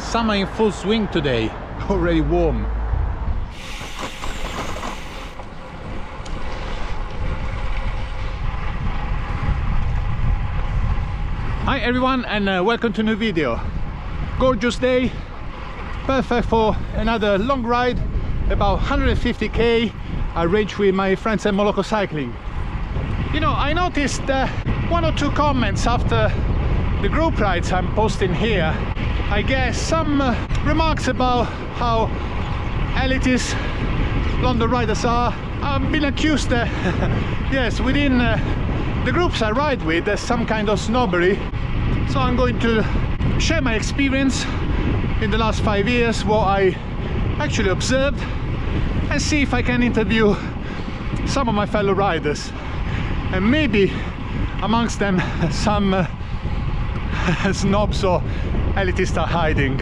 Summer in full swing today, already warm. Hi everyone, and welcome to a new video. Gorgeous day, perfect for another long ride, about 150k. I arranged with my friends at Moloko Cycling. You know, I noticed one or two comments after the group rides I'm posting here. I guess some remarks about how elitist London riders are. I've been accused that yes, within the groups I ride with, there's some kind of snobbery. So I'm going to share my experience in the last 5 years, what I actually observed, and see if I can interview some of my fellow riders, and maybe amongst them some snobs or elitists are hiding.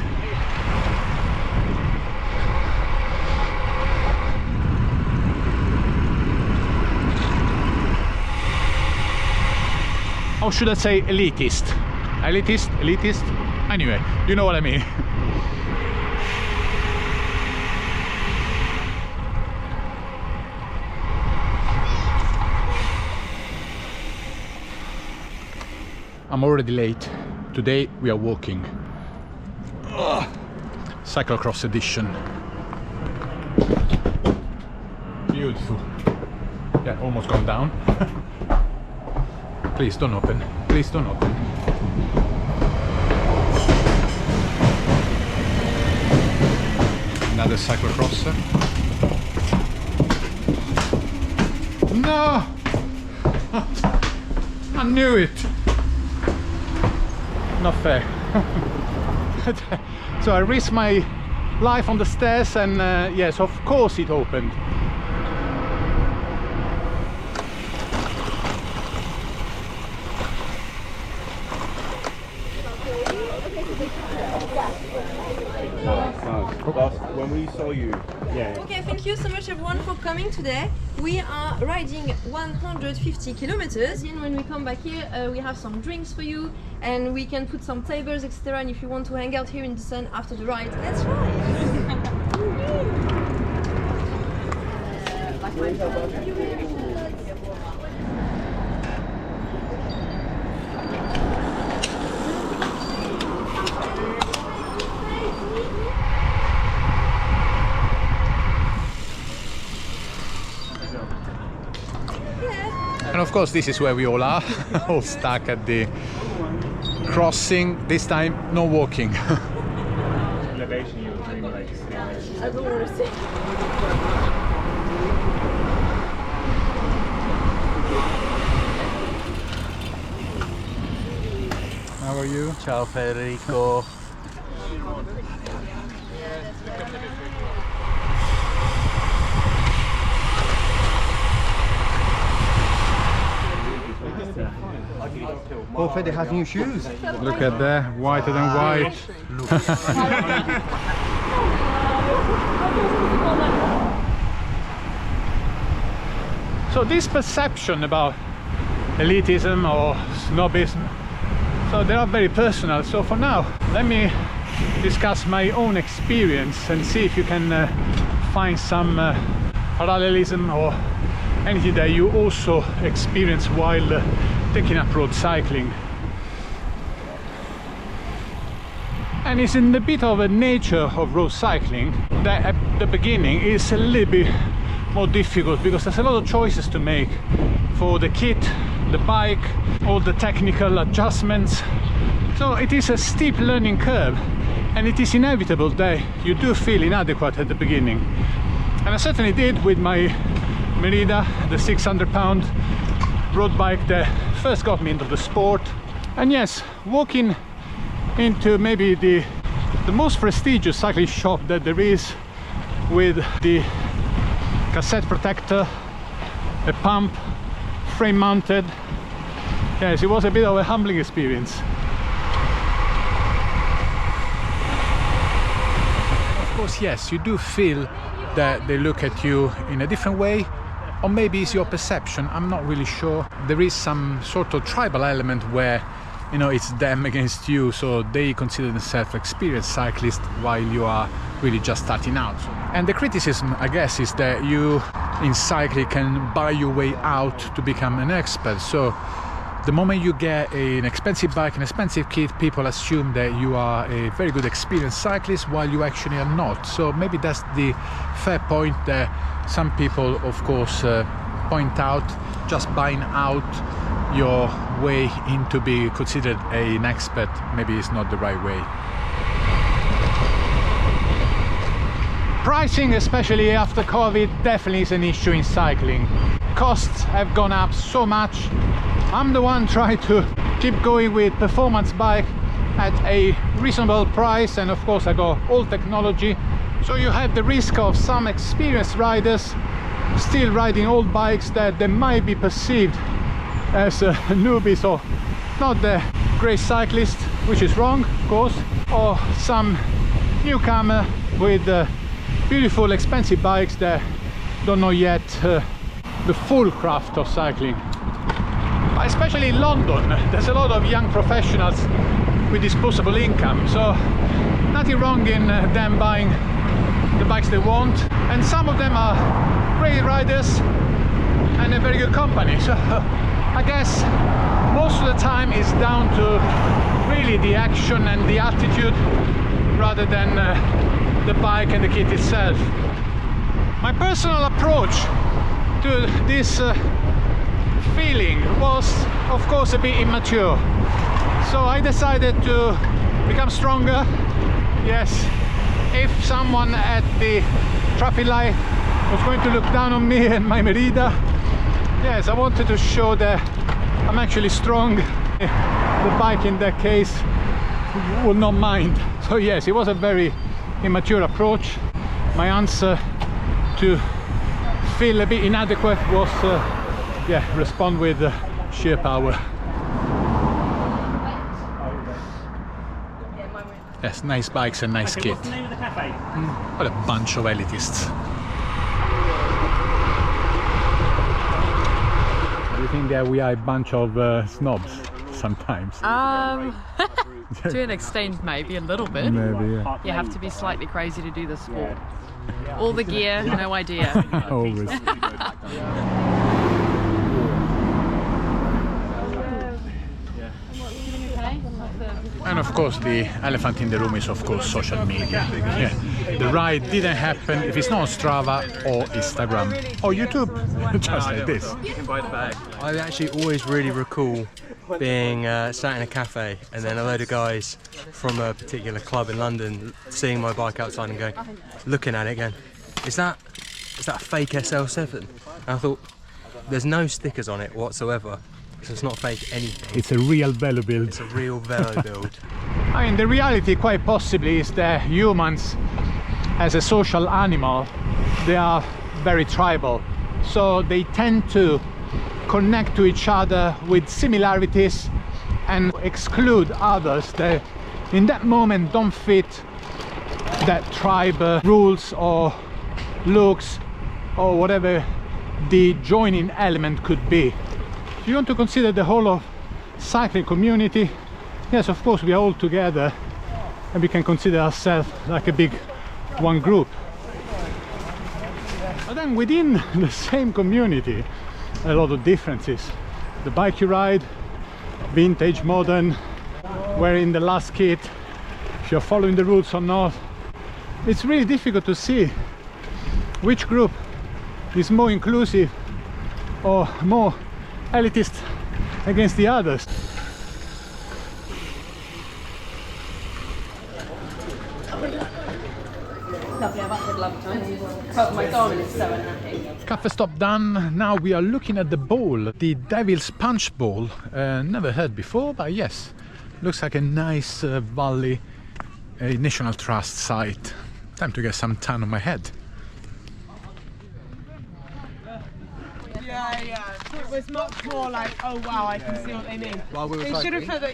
Or should I say elitist? Elitist? Anyway, you know what I mean. I'm already late. Today we are walking. Cyclocross edition. Beautiful. Yeah, almost gone down. Please don't open. Please don't open. Another cyclocrosser. No! I knew it! Not fair. So I risked my life on the stairs, and yes, of course it opened. When we saw you, Okay, thank you so much everyone for coming today. We are riding 150 kilometers, and when we come back here we have some drinks for you, and we can put some tables, etc. And if you want to hang out here in the sun after the ride, let's ride. And of course this is where we all are, all stuck at the crossing. This time no walking. elevation you dream like. I don't want to see. How are you? Ciao Federico. Oh, Fede has new shoes. Look at that, whiter than white. So this perception about elitism or snobism, so they are very personal. So for now, let me discuss my own experience and see if you can find some parallelism or anything that you also experience while taking up road cycling. And it's in the bit of a nature of road cycling that at the beginning is a little bit more difficult, because there's a lot of choices to make for the kit, the bike, all the technical adjustments. So it is a steep learning curve, and it is inevitable that you do feel inadequate at the beginning. And I certainly did with my Merida, the 600-pound road bike that first got me into the sport. And yes, walking into maybe the most prestigious cycling shop that there is, with the cassette protector, a pump, frame mounted, yes, it was a bit of a humbling experience. Of course, yes, you do feel that they look at you in a different way, or maybe it's your perception, I'm not really sure. There is some sort of tribal element where you know, it's them against you, so they consider themselves experienced cyclists while you are really just starting out. And the criticism, I guess, is that you in cycling can buy your way out to become an expert. So the moment you get an expensive bike, an expensive kit, people assume that you are a very good experienced cyclist while you actually are not. So maybe that's the fair point that some people, of course, point out. Just buying out your way into be considered an expert maybe is not the right way. Pricing, especially after COVID, definitely is an issue in cycling. Costs have gone up so much. I'm the one trying to keep going with performance bike at a reasonable price, and of course I got all technology, so you have the risk of some experienced riders still riding old bikes that they might be perceived as newbies or not the great cyclist, which is wrong, of course, or some newcomer with beautiful expensive bikes that don't know yet the full craft of cycling. Especially in London, there's a lot of young professionals with disposable income, so nothing wrong in them buying the bikes they want, and some of them are great riders and a very good company. So I guess most of the time is down to really the action and the attitude rather than the bike and the kit itself. My personal approach to this feeling was of course a bit immature, so I decided to become stronger. Yes, if someone at the traffic light was going to look down on me and my Merida, yes, I wanted to show that I'm actually strong. The bike in that case will not mind. So yes, it was a very immature approach. My answer to feel a bit inadequate was yeah, respond with sheer power. Yes, nice bikes and nice kit. What's the name of the cafe? What a bunch of elitists. Do you think that we are a bunch of snobs sometimes? To an extent, maybe a little bit. Maybe, yeah. You have to be slightly crazy to do the sport. All the gear, no idea. Always. And of course the elephant in the room is of course social media. Yeah. The ride didn't happen if it's not on Strava or Instagram or YouTube, just like this. I actually always really recall being sat in a cafe and then a load of guys from a particular club in London seeing my bike outside and going, looking at it going, is that a fake SL7? And I thought, there's no stickers on it whatsoever. So it's not fake anything. It's a real velo build. It's a real velo build. I mean, the reality quite possibly is that humans, as a social animal, they are very tribal. So they tend to connect to each other with similarities and exclude others that in that moment don't fit that tribe rules or looks or whatever the joining element could be. If you want to consider the whole of cycling community, yes, of course we are all together and we can consider ourselves like a big one group. But then within the same community, a lot of differences. The bike you ride, vintage, modern, wearing the last kit, if you're following the rules or not. It's really difficult to see which group is more inclusive or more elitist against the others. Lovely, I've had a lovely time. But my Garmin is so unhappy. Cafe stop done. Now we are looking at the ball, the Devil's Punch ball. Never heard before, but yes, looks like a nice valley, a National Trust site. Time to get some tan on my head. Yeah. It was much more like, oh wow, I can see what they mean. They should have put the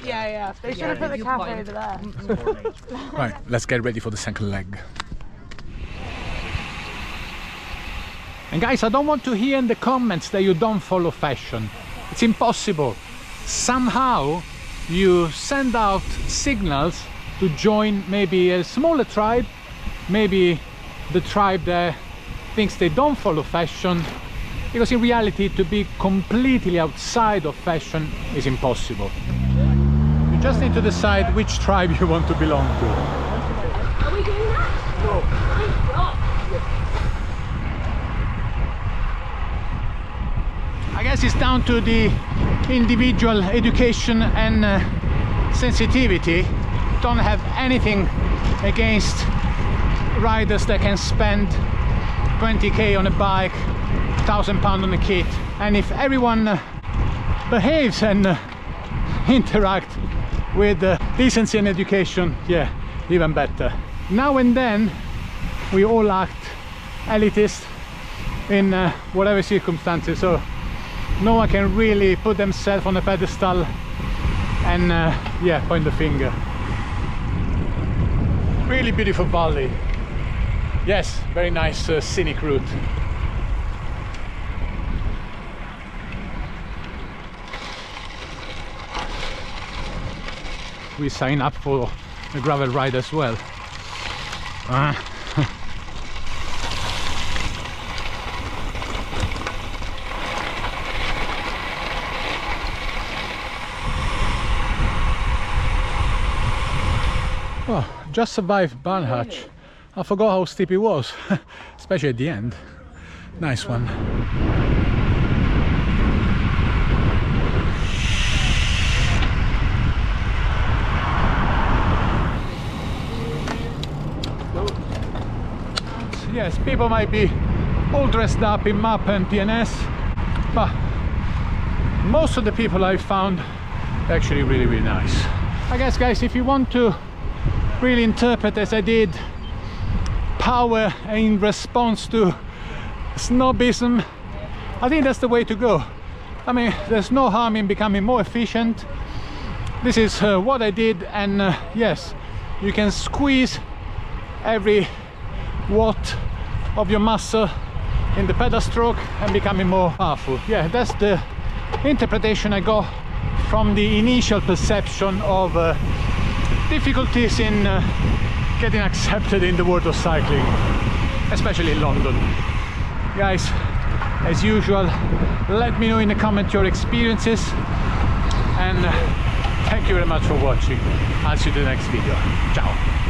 They should have put the cafe over there. Right, let's get ready for the second leg. And guys, I don't want to hear in the comments that you don't follow fashion. It's impossible. Somehow you send out signals to join maybe a smaller tribe, maybe the tribe that thinks they don't follow fashion, because in reality to be completely outside of fashion is impossible. You just need to decide which tribe you want to belong to. Are we doing that? No. My God. I guess it's down to the individual education and sensitivity. Don't have anything against riders that can spend 20k on a bike, £1,000 on a kit, and if everyone behaves and interact with decency and education, yeah, even better. Now and then we all act elitist in whatever circumstances, so no one can really put themselves on a pedestal and yeah, point the finger. Really beautiful valley. Yes, very nice scenic route. We sign up for a gravel ride as well. Oh, just survived Barnhatch. I forgot how steep it was, especially at the end. Nice one. Yes, people might be all dressed up in map and PNS, but most of the people I found are actually really nice. I guess, guys, if you want to really interpret, as I did, power in response to snobism, I think that's the way to go. I mean, there's no harm in becoming more efficient. This is what I did, and yes, you can squeeze every watt of your muscle in the pedal stroke and becoming more powerful. Yeah, that's the interpretation I got from the initial perception of difficulties in getting accepted in the world of cycling, especially in London. Guys, as usual, let me know in the comments your experiences, and thank you very much for watching. I'll see you in the next video. Ciao.